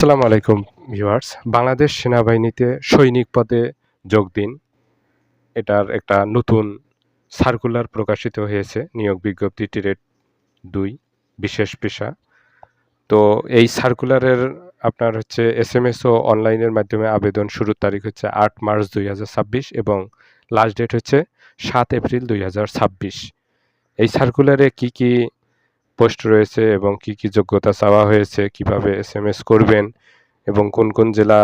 আসসালামু আলাইকুম ভিউয়ার্স। বাংলাদেশ সেনাবাহিনীতে সৈনিক পদে যোগ দিন। এটার একটা নতুন সার্কুলার প্রকাশিত হয়েছে। নিয়োগ বিজ্ঞপ্তি টিরেট ২ বিশেষ পেশা। তো এই সার্কুলারের আপনার হচ্ছে এসএমএস ও অনলাইনের মাধ্যমে আবেদন শুরুর তারিখ হচ্ছে ৮ মার্চ ২০২৬ এবং লাস্ট ডেট হচ্ছে ৭ এপ্রিল ২০২৬। এই সার্কুলারে কি পোস্ট রয়েছে এবং কি যোগ্যতা চাওয়া হয়েছে, কিভাবে এসএমএস করবেন এবং কোন জেলা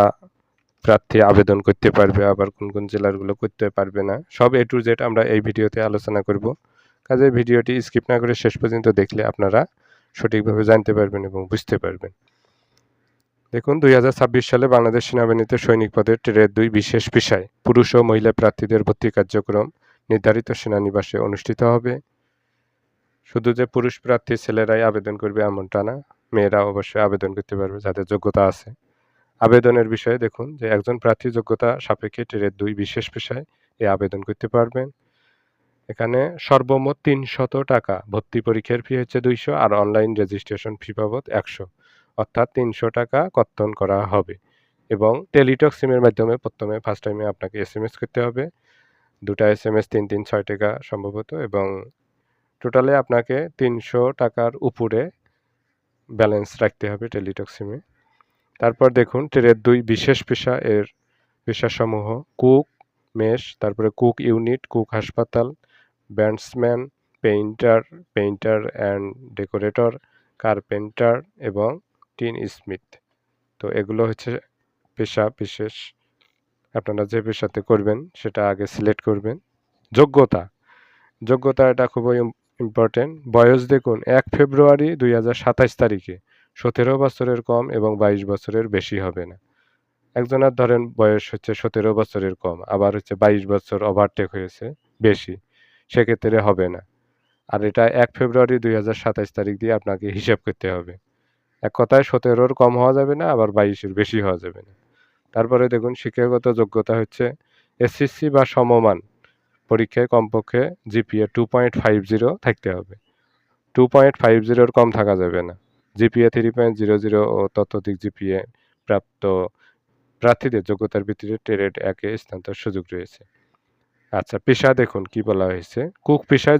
প্রার্থী আবেদন করতে পারবে, আবার কোন জেলারগুলো করতে পারবে না, সব A to Z আমরা এই ভিডিওতে আলোচনা করব। কাজেই ভিডিওটি স্কিপ না করে শেষ পর্যন্ত দেখলে আপনারা সঠিকভাবে জানতে পারবেন এবং বুঝতে পারবেন। দেখুন, ২০২৬ সালে বাংলাদেশ সেনাবাহিনীতে সৈনিক পদে টিরেট ২ বিশেষ পেশায় পুরুষ ও মহিলা প্রার্থীদের ভর্তি কার্যক্রম নির্ধারিত সেনানিবাসে অনুষ্ঠিত হবে। শুধু যে পুরুষ প্রার্থী ছেলেরাই আবেদন করবে এমনটা না, মেয়েরা অবশ্যই আবেদন করতে পারবে যাদের যোগ্যতা আছে। আবেদনের বিষয়ে দেখুন যে একজন প্রার্থী যোগ্যতা সাপেক্ষে টিরেট ২ বিশেষ পেশায় আবেদন করতে পারবেন। এখানে সর্বমোট ৩০০ টাকা, ভর্তি পরীক্ষার ফি হচ্ছে ২০০ আর অনলাইন রেজিস্ট্রেশন ফি বাবদ ১০০, অর্থাৎ ৩০০ টাকা কর্তন করা হবে। এবং টেলিটক সিমের মাধ্যমে প্রথমে ফার্স্ট টাইমে আপনাকে এসএমএস করতে হবে। ২টা এসএমএস ৩৬ টাকা সম্ভবত, এবং টোটালে আপনাকে ৩০০ টাকার উপরে ব্যালেন্স রাখতে হবে টেলিটক সিমে। তারপর দেখুন টিরেট ২ বিশেষ পেশা এর পেশাসমূহ: কুক, মেস, তারপরে কুক ইউনিট, কুক হাসপাতাল, batsman, painter and decorator, carpenter এবং টিন স্মিথ। তো এগুলো হচ্ছে পেশা বিশেষ। আপনারা যে পেশাতে করবেন সেটা আগে সিলেক্ট করবেন। যোগ্যতা এটা খুবই ইম্পর্টেন্ট। বয়স দেখুন ১ ফেব্রুয়ারি ২০২৭ তারিখে ১৭ বছরের কম এবং ২২ বছরের বেশি হবে না। একজনের ধরেন বয়স হচ্ছে ১৭ বছরের কম, আবার হচ্ছে ২২ বছর ওভারটেক হয়েছে বেশি, সেক্ষেত্রে হবে না। আর এটা ১ ফেব্রুয়ারি ২০২৭ তারিখ দিয়ে আপনাকে হিসাব করতে হবে। এক কথায় ১৭-র কম হওয়া যাবে না, আবার ২২-এর বেশি হওয়া যাবে না। তারপরে দেখুন শিক্ষাগত যোগ্যতা হচ্ছে এসএসসি বা সমমান পরীক্ষায় কমপক্ষে জিপিএ 2.50 থাকতে হবে। 2.50-র কম থাকা যাবে না। জিপিএ 3.00 ও ততোধিক জিপিএ প্রাপ্ত প্রার্থীদের যোগ্যতার ভিত্তিতে টিরেট ১-এ স্থানান্তর সুযোগ রয়েছে। আচ্ছা, পেশা দেখুন কি বলা হয়েছে। কুক পেশায়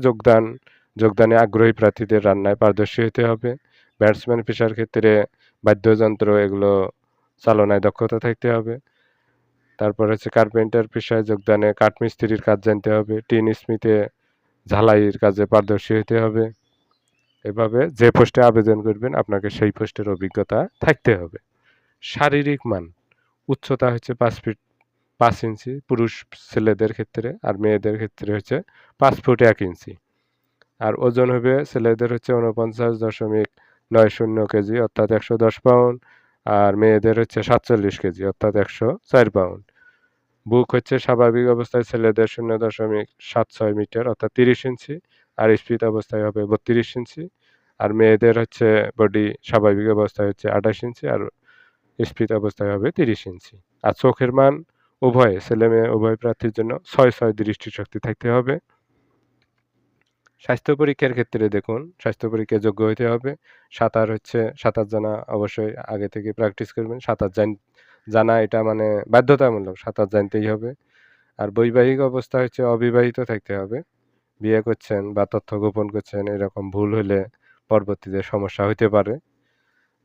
যোগদানে আগ্রহী প্রার্থীদের রান্নায় পারদর্শী হতে হবে। ব্যাটসম্যান পেশার ক্ষেত্রে বাদ্যযন্ত্র এগুলো চালনায় দক্ষতা থাকতে হবে। তারপর হচ্ছে কার্পেন্টার পেশায় যোগদানে কাঠমিস্ত্রির কাজ জানতে হবে। টিন স্মিথে ঝালাইয়ের কাজে পারদর্শী হতে হবে। এভাবে যে পোস্টে আবেদন করবেন আপনাকে সেই পোস্টের অভিজ্ঞতা থাকতে হবে। শারীরিক মান: উচ্চতা হচ্ছে ৫ ফিট ৫ ইঞ্চি পুরুষ ছেলেদের ক্ষেত্রে, আর মেয়েদের ক্ষেত্রে হচ্ছে ৫ ফুট ১ ইঞ্চি। আর ওজন হবে ছেলেদের হচ্ছে ৪৯.৯০ কেজি অর্থাৎ ১১০ পাউন্ড, আর মেয়েদের হচ্ছে ৪৭ কেজি অর্থাৎ ১০৪ পাউন্ড। বুক হচ্ছে স্বাভাবিক অবস্থায় ছেলেদের ০.৭৬ মিটার অর্থাৎ ৩০ ইঞ্চি, আর স্পিড অবস্থায় হবে ৩২ ইঞ্চি। আর মেয়েদের হচ্ছে বডি স্বাভাবিক অবস্থায় হচ্ছে ২৮ ইঞ্চি, আর স্পিড অবস্থায় হবে ৩০ ইঞ্চি। আর চোখের মান ছেলে মেয়ে উভয় প্রার্থীর জন্য ৬/৬ দৃষ্টিশক্তি থাকতে হবে। স্বাস্থ্য পরীক্ষার ক্ষেত্রে দেখুন, স্বাস্থ্য পরীক্ষায় যোগ্য হতে হবে। সাঁতার জানা অবশ্যই আগে থেকে প্র্যাকটিস করবেন। সাঁতার জানা এটা মানে বাধ্যতামূলক, সাঁতার জানতেই হবে। আর বৈবাহিক অবস্থা হচ্ছে অবিবাহিত থাকতে হবে। বিয়ে করছেন বা তথ্য গোপন করছেন এরকম ভুল হলে পরবর্তীতে সমস্যা হতে পারে।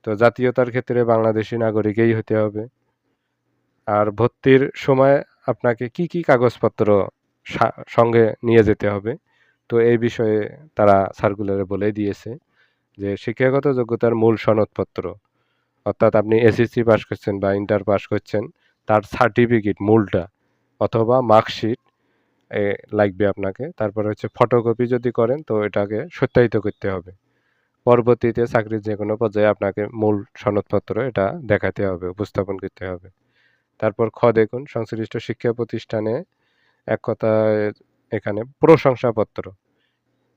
তো জাতীয়তার ক্ষেত্রে বাংলাদেশী নাগরিকই হতে হবে। আর ভর্তির সময় আপনাকে কি কাগজপত্র সঙ্গে নিয়ে যেতে হবে, তো এই বিষয়ে তারা সার্কুলারে বলে দিয়েছে যে শিক্ষাগত যোগ্যতার মূল সনদপত্র, অর্থাৎ আপনি এসএসসি পাস করছেন বা ইন্টার পাস করছেন তার সার্টিফিকেট মূলটা অথবা মার্কশিট লাগবে আপনাকে। তারপরে হচ্ছে ফটোকপি যদি করেন তো এটাকে সত্যায়িত করতে হবে। পরবর্তীতে চাকরির যে কোনো পর্যায়ে আপনাকে মূল সনদপত্র এটা দেখাতে হবে, উপস্থাপন করতে হবে। তারপর দেখুন সংশ্লিষ্ট শিক্ষা প্রতিষ্ঠানে এক কথায় এখানে প্রশংসাপত্র,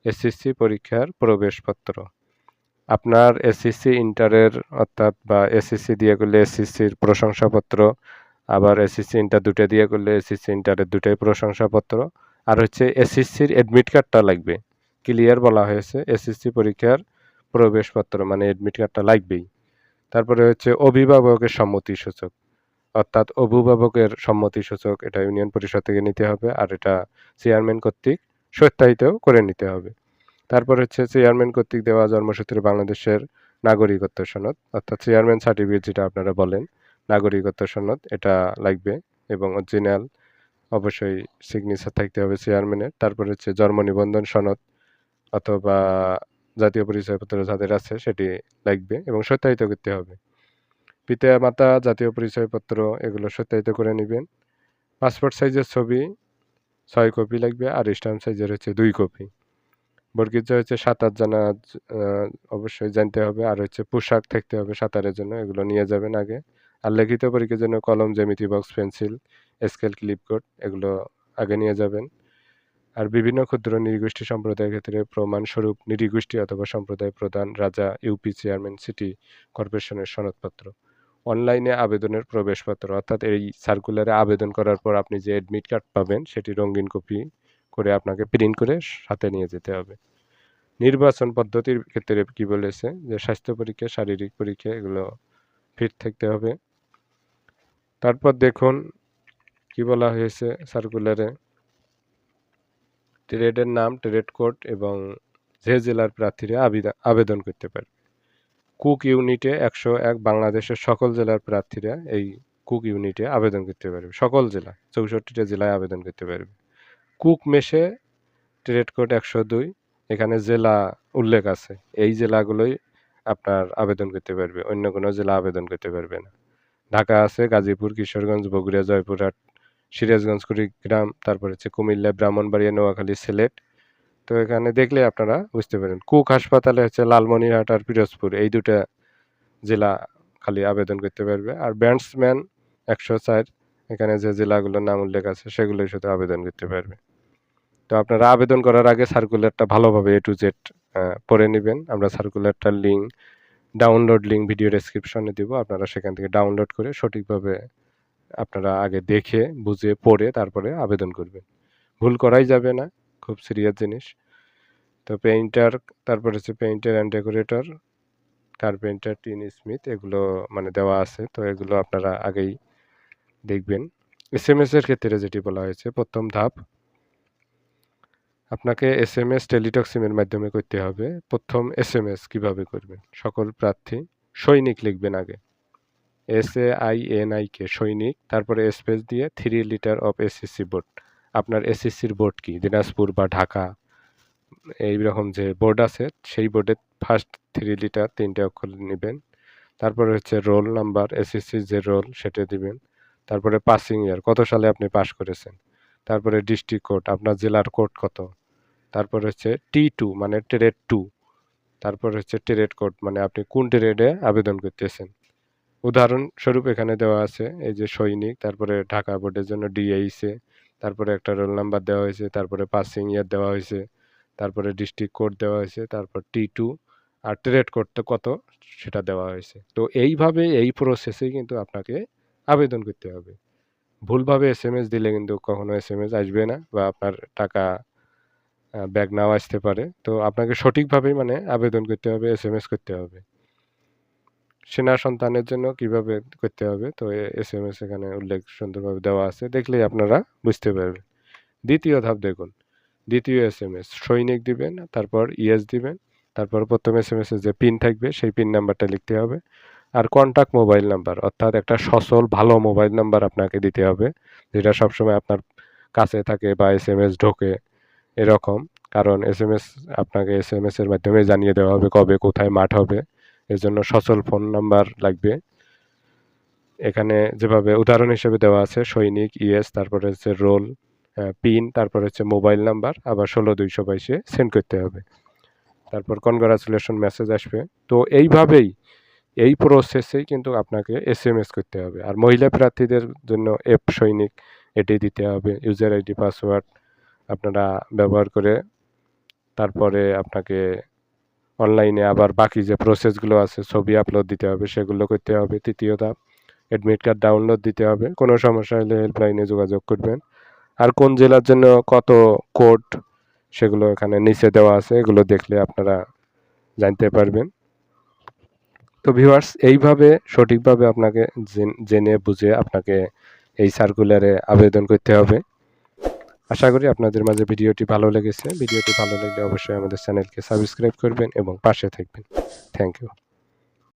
এসএসসি পরীক্ষার প্রবেশপত্র, আপনার এসএসসি ইন্টারের অর্থাৎ বা এসএসসি দিয়ে করলে এসএসসির প্রশংসাপত্র, আবার এসএসসি ইন্টার দুটো দিয়ে করলে এসএসসি ইন্টারের দুটোই প্রশংসাপত্র, আর হচ্ছে এসএসসির অ্যাডমিট কার্ডটা লাগবে। ক্লিয়ার বলা হয়েছে এসএসসি পরীক্ষার প্রবেশপত্র মানে অ্যাডমিট কার্ডটা লাগবেই। তারপরে হচ্ছে অভিভাবকের সম্মতিসূচক, অর্থাৎ অভিভাবকের সম্মতিসূচক এটা ইউনিয়ন পরিষদ থেকে নিতে হবে, আর এটা চেয়ারম্যান কর্তৃক সত্যায়িত করে নিতে হবে। তারপর হচ্ছে চেয়ারম্যান কর্তৃক দেওয়া জন্মসূত্রে বাংলাদেশের নাগরিকত্ব সনদ, অর্থাৎ চেয়ারম্যান সার্টিফিকেট যেটা আপনারা বলেন, নাগরিকত্ব সনদ এটা লাগবে, এবং অরিজিনাল অবশ্যই সিগনেচার থাকতে হবে চেয়ারম্যানের। তারপর হচ্ছে জন্ম নিবন্ধন সনদ অথবা জাতীয় পরিচয়পত্র যাদের আছে সেটি লাগবে এবং সত্যায়িত করতে হবে। পিতা মাতা জাতীয় পরিচয়পত্র এগুলো সত্যায়িত করে নেবেন। পাসপোর্ট সাইজের ছবি 6 কপি লাগবে, আর স্ট্যাম্প সাইজের হচ্ছে 2 কপি। বর্গিত হচ্ছে সাঁতার জানা অবশ্যই জানতে হবে, আর হচ্ছে পোশাক থাকতে হবে সাঁতারের জন্য, এগুলো নিয়ে যাবেন আগে। আর লিখিত পরীক্ষার জন্য কলম, জ্যামিতি বক্স, পেন্সিল, স্কেল, ক্লিপবোর্ড এগুলো আগে নিয়ে যাবেন। আর বিভিন্ন ক্ষুদ্র নৃগোষ্ঠী সম্প্রদায়ের ক্ষেত্রে প্রমাণস্বরূপ নৃগোষ্ঠী অথবা সম্প্রদায় প্রধান, রাজা, ইউপি চেয়ারম্যান, সিটি কর্পোরেশনের সনদপত্র, অনলাইনে আবেদনের প্রবেশপত্র, অর্থাৎ এই সার্কুলারে আবেদন করার পর আপনি যে অ্যাডমিট কার্ড পাবেন সেটি রঙিন কপি করে আপনাকে প্রিন্ট করে সাথে নিয়ে যেতে হবে। নির্বাচন পদ্ধতির ক্ষেত্রে কি বলেছে যে স্বাস্থ্য পরীক্ষা, শারীরিক পরীক্ষা এগুলো ফিট থাকতে হবে। তারপর দেখুন কি বলা হয়েছে সার্কুলারে, ট্রেডের নাম, ট্রেড কোড এবং যে জেলার প্রার্থীরা আবেদন করতে পারে। কুক ইউনিটে 101 বাংলাদেশের সকল জেলার প্রার্থীরা এই কুক ইউনিটে আবেদন করতে পারবে, সকল জেলা 64টা জেলায় আবেদন করতে পারবে। কুক মেশে ট্রেড কোড 102, এখানে জেলা উল্লেখ আছে, এই জেলাগুলোই আপনার আবেদন করতে পারবে, অন্য কোনো জেলা আবেদন করতে পারবে না। ঢাকা আছে, গাজীপুর, কিশোরগঞ্জ, বগুড়া, জয়পুরহাট, সিরাজগঞ্জ, কুড়িগ্রাম, তারপর হচ্ছে কুমিল্লা, ব্রাহ্মণবাড়িয়া, নোয়াখালী, সিলেট। তো এখানে দেখলে আপনারা বুঝতে পারেন। কুক হাসপাতালে হচ্ছে লালমনিরহাট আর পিরোজপুর, এই দুটা জেলা খালি আবেদন করতে পারবে। আর ব্যাটসম্যান 104, এখানে যে জেলাগুলোর নাম উল্লেখ আছে সেগুলোই শুধু আবেদন করতে পারবে। তো আপনারা আবেদন করার আগে সার্কুলারটা ভালোভাবে A to Z পড়ে নেবেন। আমরা সার্কুলারটার ডাউনলোড লিঙ্ক ভিডিও ডেসক্রিপশনে দিব, আপনারা সেখান থেকে ডাউনলোড করে সঠিকভাবে আপনারা আগে দেখে বুঝে পড়ে তারপরে আবেদন করবেন। ভুল করাই যাবে না, খুব সিরিয়াস জিনিস। তো পেইন্টার, তারপর হচ্ছে painter and decorator, carpenter, tin Smith এগুলো মানে দেওয়া আছে, তো এগুলো আপনারা আগেই দেখবেন। SMS এর ক্ষেত্রে যেটি বলা হয়েছে, প্রথম ধাপ আপনাকে SMS টেলিটক সিমের মাধ্যমে করতে হবে। প্রথম SMS কিভাবে করবেন, সকল প্রার্থী সৈনিক লিখবেন আগে, SAINIK সৈনিক, তারপরে স্পেস দিয়ে 3 লিটার অফ SSC বোর্ড। আপনার SSCর বোর্ড কি, দিনাজপুর বা ঢাকা এইরকম যে বোর্ড আছে সেই বোর্ডের ফার্স্ট 3 লিটার 3টে অক্ষর নেবেন। তারপরে হচ্ছে রোল নাম্বার, SSCর যে রোল সেটা দিবেন। তারপরে পাসিং ইয়ার, কত সালে আপনি পাস করেছেন। তারপরে ডিস্ট্রিক্ট কোড, আপনার জেলার কোড কত। তারপর হচ্ছে T2 মানে ট্রেড 2, তারপর হচ্ছে ট্রেড কোড মানে আপনি কোন ট্রেডে আবেদন করতেছেন। উদাহরণস্বরূপ এখানে দেওয়া আছে এই যে সৈনিক, তারপরে ঢাকা বোর্ডের জন্য DIC, তারপরে একটা রোল নাম্বার দেওয়া হয়েছে, তারপরে পাসিং ইয়ার দেওয়া হয়েছে, তারপরে ডিস্ট্রিক্ট কোড দেওয়া হয়েছে, তারপর T2 আর ট্রেড কোডটা কত সেটা দেওয়া হয়েছে। তো এইভাবে এই প্রসেসেই কিন্তু আপনাকে আবেদন করতে হবে। ভুলভাবে SMS দিলে কিন্তু কখনো SMS আসবে না, বা আপনার টাকা ব্যাক নাও আসতে পারে। তো আপনাকে সঠিকভাবেই মানে আবেদন করতে হবে, SMS করতে হবে। সেনা সন্তানের জন্য কিভাবে করতে হবে, তো SMS এখানে উল্লেখ সুন্দরভাবে দেওয়া আছে, দেখলেই আপনারা বুঝতে পারবেন। দ্বিতীয় ধাপ দেখুন, দ্বিতীয় SMS সৈনিক দিবেন, তারপর ইয়েস দিবেন, তারপর প্রথম SMS এ যে পিন থাকবে সেই পিন নাম্বারটা লিখতে হবে। আর কন্টাক্ট মোবাইল নাম্বার, অর্থাৎ একটা সচল ভালো মোবাইল নাম্বার আপনাকে দিতে হবে, যেটা সবসময় আপনার কাছে থাকে বা SMS ঢোকে এরকম। কারণ আপনাকে SMS এর মাধ্যমে জানিয়ে দেওয়া হবে কবে কোথায় মাঠ হবে, এজন্য সচল ফোন নাম্বার লাগবে। এখানে যেভাবে উদাহরণ হিসেবে দেওয়া আছে সৈনিক, ইয়েস, তারপরে হচ্ছে রোল, পিন, তারপর হচ্ছে মোবাইল নাম্বার, আবার 16222 সেন্ড করতে হবে। তারপর কনগ্রাচুলেশন মেসেজ আসবে। তো এইভাবেই এই প্রসেসেই কিন্তু আপনাকে SMS করতে হবে। আর মহিলা প্রার্থীদের জন্য সৈনিক এটি দিতে হবে, ইউজার ID পাসওয়ার্ড আপনারা ব্যবহার করে তারপরে আপনাকে অনলাইনে আবার বাকি যে প্রসেসগুলো আছে ছবি আপলোড দিতে হবে, সেগুলো করতে হবে। তৃতীয় ধাপ অ্যাডমিট কার্ড ডাউনলোড দিতে হবে। কোনো সমস্যা হলে হেল্পলাইনে যোগাযোগ করবেন। আর কোন জেলার জন্য কত কোড সেগুলো এখানে নিচে দেওয়া আছে, এগুলো দেখলে আপনারা জানতে পারবেন। তো ভিউয়ার্স এইভাবে সঠিকভাবে আপনাকে জেনে বুঝে আপনাকে এই সার্কুলারে আবেদন করতে হবে। আশা করি আপনাদের মাঝে ভিডিওটি ভালো লেগেছে। ভিডিওটি ভালো লাগলে অবশ্যই আমাদের চ্যানেলকে সাবস্ক্রাইব করবেন এবং পাশে থাকবেন। Thank you.